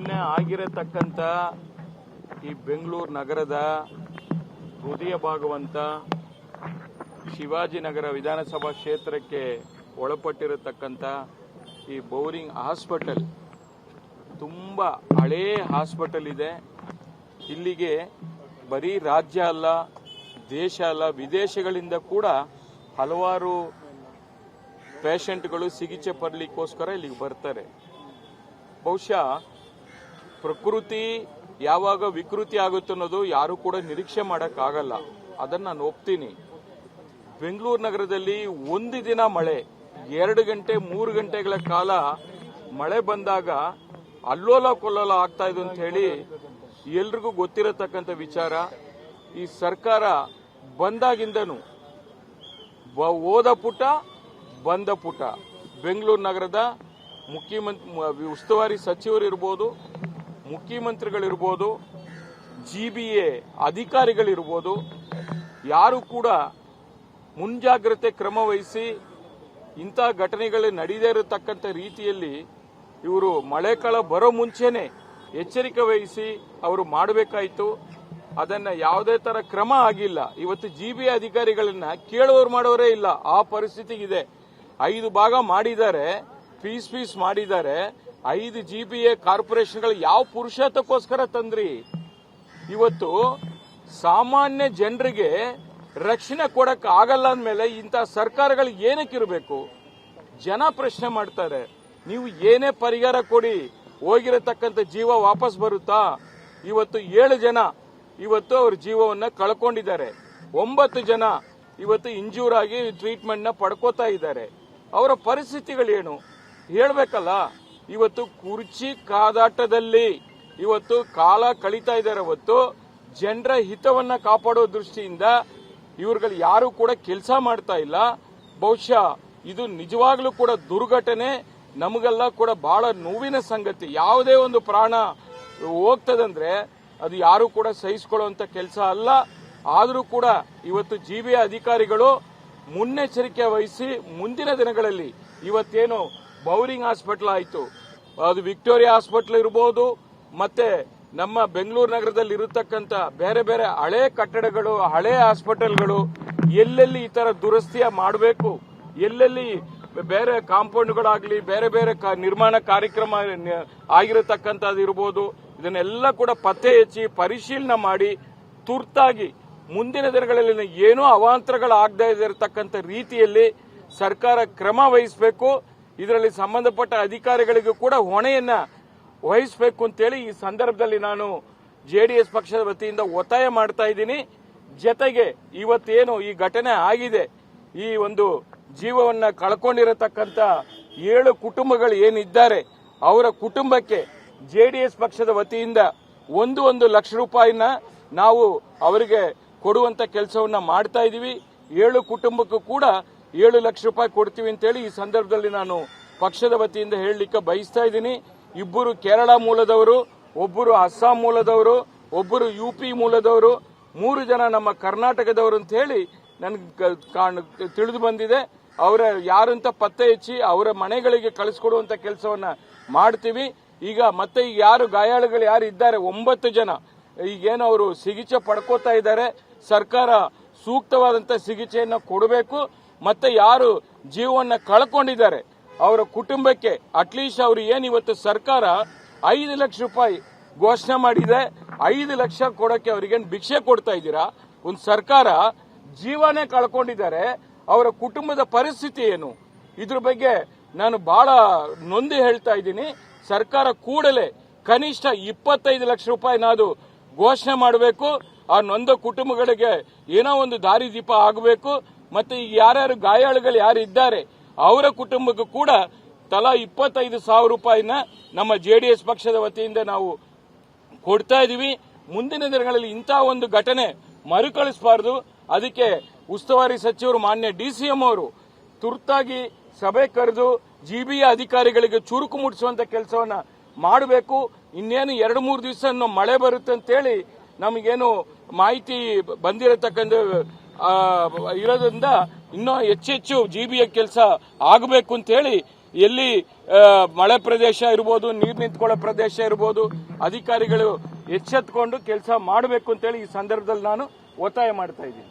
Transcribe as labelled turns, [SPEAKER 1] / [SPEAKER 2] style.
[SPEAKER 1] ನಿನ್ನೆ ಆಗಿರತಕ್ಕಂಥ ಈ ಬೆಂಗಳೂರು ನಗರದ ಹೃದಯ ಭಾಗವಂತ ಶಿವಾಜಿನಗರ ವಿಧಾನಸಭಾ ಕ್ಷೇತ್ರಕ್ಕೆ ಒಳಪಟ್ಟಿರತಕ್ಕಂಥ ಈ ಬೌರಿಂಗ್ ಹಾಸ್ಪಿಟಲ್ ತುಂಬ ಹಳೇ ಹಾಸ್ಪಿಟಲ್ ಇದೆ. ಇಲ್ಲಿಗೆ ಬರೀ ರಾಜ್ಯ ಅಲ್ಲ, ದೇಶ ಅಲ್ಲ, ವಿದೇಶಗಳಿಂದ ಕೂಡ ಹಲವಾರು ಪೇಷಂಟ್ಗಳು ಚಿಕಿತ್ಸೆ ಪಡಲಿಕ್ಕೋಸ್ಕರ ಇಲ್ಲಿಗೆ ಬರ್ತಾರೆ. ಬಹುಶಃ ಪ್ರಕೃತಿ ಯಾವಾಗ ವಿಕೃತಿ ಆಗುತ್ತೆ ಅನ್ನೋದು ಯಾರು ಕೂಡ ನಿರೀಕ್ಷೆ ಮಾಡೋಕ್ಕಾಗಲ್ಲ. ಅದನ್ನು ನಾನು ಒಪ್ತೀನಿ. ಬೆಂಗಳೂರು ನಗರದಲ್ಲಿ ಒಂದು ದಿನ ಮಳೆ 2 ಗಂಟೆ 3 ಗಂಟೆಗಳ ಕಾಲ ಮಳೆ ಬಂದಾಗ ಅಲ್ಲೋಲ ಕೊಲ್ಲೋಲ ಆಗ್ತಾ ಇದೆ ಅಂತ ಹೇಳಿ ಎಲ್ರಿಗೂ ಗೊತ್ತಿರತಕ್ಕಂಥ ವಿಚಾರ. ಈ ಸರ್ಕಾರ ಬಂದಾಗಿಂದನೂ ಓದ ಪುಟ ಬಂದ ಪುಟ ಬೆಂಗಳೂರು ನಗರದ ಮುಖ್ಯಮಂತ್ರಿ ಉಸ್ತುವಾರಿ ಸಚಿವರಿರ್ಬೋದು, ಮುಖ್ಯಮಂತ್ರಿಗಳಿರ್ಬೋದು, GBA ಅಧಿಕಾರಿಗಳಿರ್ಬೋದು, ಯಾರು ಕೂಡ ಮುಂಜಾಗ್ರತೆ ಕ್ರಮ ವಹಿಸಿ ಇಂಥ ಘಟನೆಗಳು ನಡೆಯದೇ ಇರತಕ್ಕಂಥ ರೀತಿಯಲ್ಲಿ ಇವರು ಮಳೆಕಾಲ ಬರೋ ಮುಂಚೆನೆ ಎಚ್ಚರಿಕೆ ವಹಿಸಿ ಅವರು ಮಾಡಬೇಕಾಯಿತು. ಅದನ್ನ ಯಾವುದೇ ತರ ಕ್ರಮ ಆಗಿಲ್ಲ. ಇವತ್ತು GBA ಅಧಿಕಾರಿಗಳನ್ನ ಕೇಳುವವರು ಮಾಡೋರೇ ಇಲ್ಲ, ಆ ಪರಿಸ್ಥಿತಿಗಿದೆ. 5 ಭಾಗ ಮಾಡಿದ್ದಾರೆ, ಪೀಸ್ ಮಾಡಿದ್ದಾರೆ. 5 GBA ಕಾರ್ಪೊರೇಷನ್ಗಳು ಯಾವ ಪುರುಷತ್ವಕ್ಕೋಸ್ಕರ ತಂದ್ರಿ? ಇವತ್ತು ಸಾಮಾನ್ಯ ಜನರಿಗೆ ರಕ್ಷಣೆ ಕೊಡಕ್ ಆಗಲ್ಲ ಅಂದ್ಮೇಲೆ ಇಂಥ ಸರ್ಕಾರಗಳು ಏನಕ್ಕಿರಬೇಕು? ಜನ ಪ್ರಶ್ನೆ ಮಾಡ್ತಾರೆ. ನೀವು ಏನೇ ಪರಿಹಾರ ಕೊಡಿ, ಹೋಗಿರತಕ್ಕಂಥ ಜೀವ ವಾಪಸ್ ಬರುತ್ತಾ? ಇವತ್ತು 7 ಜನ ಇವತ್ತು ಅವ್ರ ಜೀವವನ್ನ ಕಳ್ಕೊಂಡಿದ್ದಾರೆ. 9 ಜನ ಇವತ್ತು ಇಂಜೂರ್ ಆಗಿ ಟ್ರೀಟ್ಮೆಂಟ್ ನ ಪಡ್ಕೋತಾ ಇದ್ದಾರೆ. ಅವರ ಪರಿಸ್ಥಿತಿಗಳೇನು ಹೇಳ್ಬೇಕಲ್ಲ. ಇವತ್ತು ಕುರ್ಚಿ ಕಾದಾಟದಲ್ಲಿ ಇವತ್ತು ಕಾಲ ಕಳೀತಾ ಇದ್ದಾರೆ. ಹೊತ್ತು ಜನರ ಹಿತವನ್ನ ಕಾಪಾಡೋ ದೃಷ್ಟಿಯಿಂದ ಇವ್ರುಗಳು ಯಾರು ಕೂಡ ಕೆಲಸ ಮಾಡ್ತಾ ಇಲ್ಲ. ಬಹುಶಃ ಇದು ನಿಜವಾಗ್ಲೂ ಕೂಡ ದುರ್ಘಟನೆ. ನಮಗೆಲ್ಲ ಕೂಡ ಬಹಳ ನೋವಿನ ಸಂಗತಿ. ಯಾವುದೇ ಒಂದು ಪ್ರಾಣ ಹೋಗ್ತದಂದ್ರೆ ಅದು ಯಾರು ಕೂಡ ಸಹಿಸಿಕೊಳ್ಳುವಂತ ಕೆಲಸ ಅಲ್ಲ. ಆದರೂ ಕೂಡ ಇವತ್ತು GBA ಅಧಿಕಾರಿಗಳು ಮುನ್ನೆಚ್ಚರಿಕೆ ವಹಿಸಿ ಮುಂದಿನ ದಿನಗಳಲ್ಲಿ ಇವತ್ತೇನು ಬೌರಿಂಗ್ ಹಾಸ್ಪಿಟಲ್ ಆಯಿತು, ಅದು ವಿಕ್ಟೋರಿಯಾ ಹಾಸ್ಪಿಟಲ್ ಇರಬಹುದು, ಮತ್ತೆ ನಮ್ಮ ಬೆಂಗಳೂರು ನಗರದಲ್ಲಿ ಇರತಕ್ಕಂಥ ಬೇರೆ ಬೇರೆ ಹಳೆ ಕಟ್ಟಡಗಳು, ಹಳೆ ಹಾಸ್ಪಿಟಲ್ಗಳು ಎಲ್ಲೆಲ್ಲಿ ಈ ತರ ದುರಸ್ತಿಯ ಮಾಡಬೇಕು, ಎಲ್ಲೆಲ್ಲಿ ಬೇರೆ ಕಾಂಪೌಂಡ್ಗಳಾಗ್ಲಿ ಬೇರೆ ಬೇರೆ ನಿರ್ಮಾಣ ಕಾರ್ಯಕ್ರಮ ಆಗಿರತಕ್ಕಂಥದ್ದು ಇರಬಹುದು, ಇದನ್ನೆಲ್ಲ ಕೂಡ ಪತ್ತೆ ಹಚ್ಚಿ ಪರಿಶೀಲನೆ ಮಾಡಿ ತುರ್ತಾಗಿ ಮುಂದಿನ ದಿನಗಳಲ್ಲಿ ಏನೂ ಅವಾಂತರಗಳಾಗದೇ ಇರತಕ್ಕಂಥ ರೀತಿಯಲ್ಲಿ ಸರ್ಕಾರ ಕ್ರಮ ವಹಿಸಬೇಕು. ಇದರಲ್ಲಿ ಸಂಬಂಧಪಟ್ಟ ಅಧಿಕಾರಿಗಳಿಗೂ ಕೂಡ ಹೊಣೆಯನ್ನ ವಹಿಸಬೇಕು ಅಂತೇಳಿ ಈ ಸಂದರ್ಭದಲ್ಲಿ ನಾನು JDS ಪಕ್ಷದ ವತಿಯಿಂದ ಒತ್ತಾಯ ಮಾಡ್ತಾ ಇದ್ದೀನಿ. ಜೊತೆಗೆ ಇವತ್ತೇನು ಈ ಘಟನೆ ಆಗಿದೆ, ಈ ಒಂದು ಜೀವವನ್ನ ಕಳ್ಕೊಂಡಿರತಕ್ಕಂಥ 7 ಕುಟುಂಬಗಳು ಏನಿದ್ದಾರೆ ಅವರ ಕುಟುಂಬಕ್ಕೆ JDS ಪಕ್ಷದ ವತಿಯಿಂದ 1 ಲಕ್ಷ ರೂಪಾಯಿನ ನಾವು ಅವರಿಗೆ ಕೊಡುವಂತ ಕೆಲಸವನ್ನ ಮಾಡ್ತಾ ಇದೀವಿ. 7 ಕುಟುಂಬಕ್ಕೂ ಕೂಡ 7 ಲಕ್ಷ ರೂಪಾಯಿ ಕೊಡ್ತೀವಿ ಅಂತೇಳಿ ಈ ಸಂದರ್ಭದಲ್ಲಿ ನಾನು ಪಕ್ಷದ ವತಿಯಿಂದ ಹೇಳಲಿಕ್ಕೆ ಬಯಸ್ತಾ ಇದ್ದೀನಿ. 2 ಕೇರಳ ಮೂಲದವರು, 1 ಅಸ್ಸಾಂ ಮೂಲದವರು, 1 UP ಮೂಲದವರು, 3 ಜನ ನಮ್ಮ ಕರ್ನಾಟಕದವರು ಅಂತ ಹೇಳಿ ನನಗೆ ತಿಳಿದು ಬಂದಿದೆ. ಅವರ ಯಾರಂತ ಪತ್ತೆ ಹಚ್ಚಿ ಅವರ ಮನೆಗಳಿಗೆ ಕಳಿಸ್ಕೊಡುವಂತ ಕೆಲಸವನ್ನ ಮಾಡ್ತೀವಿ. ಈಗ ಮತ್ತೆ ಯಾರು ಗಾಯಾಳುಗಳು ಯಾರು ಇದ್ದಾರೆ 9 ಜನ ಈಗೇನು ಅವರು ಚಿಕಿತ್ಸೆ ಪಡ್ಕೋತಾ ಇದ್ದಾರೆ. ಸರ್ಕಾರ ಸೂಕ್ತವಾದಂತ ಚಿಕಿತ್ಸೆಯನ್ನು ಕೊಡಬೇಕು. ಮತ್ತೆ ಯಾರು ಜೀವವನ್ನ ಕಳ್ಕೊಂಡಿದ್ದಾರೆ ಅವರ ಕುಟುಂಬಕ್ಕೆ ಅಟ್ಲೀಸ್ಟ್ ಅವರು ಏನಿವತ್ತು ಸರ್ಕಾರ 5 ಲಕ್ಷ ರೂಪಾಯಿ ಘೋಷಣೆ ಮಾಡಿದೆ, 5 ಲಕ್ಷ ಕೊಡಕ್ಕೆ ಅವರಿಗೇನು ಭಿಕ್ಷೆ ಕೊಡ್ತಾ ಇದ್ದೀರಾ? ಒಂದು ಸರ್ಕಾರ ಜೀವನೇ ಕಳ್ಕೊಂಡಿದ್ದಾರೆ, ಅವರ ಕುಟುಂಬದ ಪರಿಸ್ಥಿತಿ ಏನು? ಇದ್ರ ಬಗ್ಗೆ ನಾನು ಬಹಳ ನೊಂದು ಹೇಳ್ತಾ ಇದ್ದೀನಿ. ಸರ್ಕಾರ ಕೂಡಲೇ ಕನಿಷ್ಠ 25 ಲಕ್ಷ ರೂಪಾಯಿನಾದ್ರು ಘೋಷಣೆ ಮಾಡಬೇಕು. ಆ ನೊಂದ ಕುಟುಂಬಗಳಿಗೆ ಏನೋ ಒಂದು ದಾರಿದೀಪ ಆಗಬೇಕು. ಮತ್ತೆ ಈಗ ಯಾರ್ಯಾರು ಗಾಯಾಳುಗಳು ಯಾರು ಇದ್ದಾರೆ ಅವರ ಕುಟುಂಬಕ್ಕೂ ಕೂಡ ತಲಾ 25,000 ರೂಪಾಯಿನ ನಮ್ಮ JDS ಪಕ್ಷದ ವತಿಯಿಂದ ನಾವು ಕೊಡ್ತಾ ಇದೀವಿ. ಮುಂದಿನ ದಿನಗಳಲ್ಲಿ ಇಂಥ ಒಂದು ಘಟನೆ ಮರುಕಳಿಸಬಾರದು. ಅದಕ್ಕೆ ಉಸ್ತುವಾರಿ ಸಚಿವರು ಮಾನ್ಯ DCM ಅವರು ತುರ್ತಾಗಿ ಸಭೆ ಕರೆದು GBA ಅಧಿಕಾರಿಗಳಿಗೆ ಚುರುಕು ಮುಟ್ಟಿಸುವಂತ ಕೆಲಸವನ್ನ ಮಾಡಬೇಕು. ಇನ್ನೇನು 2-3 ದಿವಸ ಮಳೆ ಬರುತ್ತೆ ಅಂತೇಳಿ ನಮಗೇನು ಮಾಹಿತಿ ಬಂದಿರತಕ್ಕಂಥ ಇರೋದ್ರಿಂದ ಇನ್ನೂ ಹೆಚ್ಚೆಚ್ಚು GBA ಕೆಲಸ ಆಗಬೇಕು ಅಂತ ಹೇಳಿ ಎಲ್ಲಿ ಮಳೆ ಪ್ರದೇಶ ಇರ್ಬೋದು, ನೀರು ನಿಂತ್ಕೊಳ್ಳೋ ಪ್ರದೇಶ ಇರ್ಬೋದು, ಅಧಿಕಾರಿಗಳು ಎಚ್ಚೆತ್ಕೊಂಡು ಕೆಲಸ ಮಾಡಬೇಕು ಅಂತೇಳಿ ಈ ಸಂದರ್ಭದಲ್ಲಿ ನಾನು ಒತ್ತಾಯ ಮಾಡ್ತಾ ಇದ್ದೀನಿ.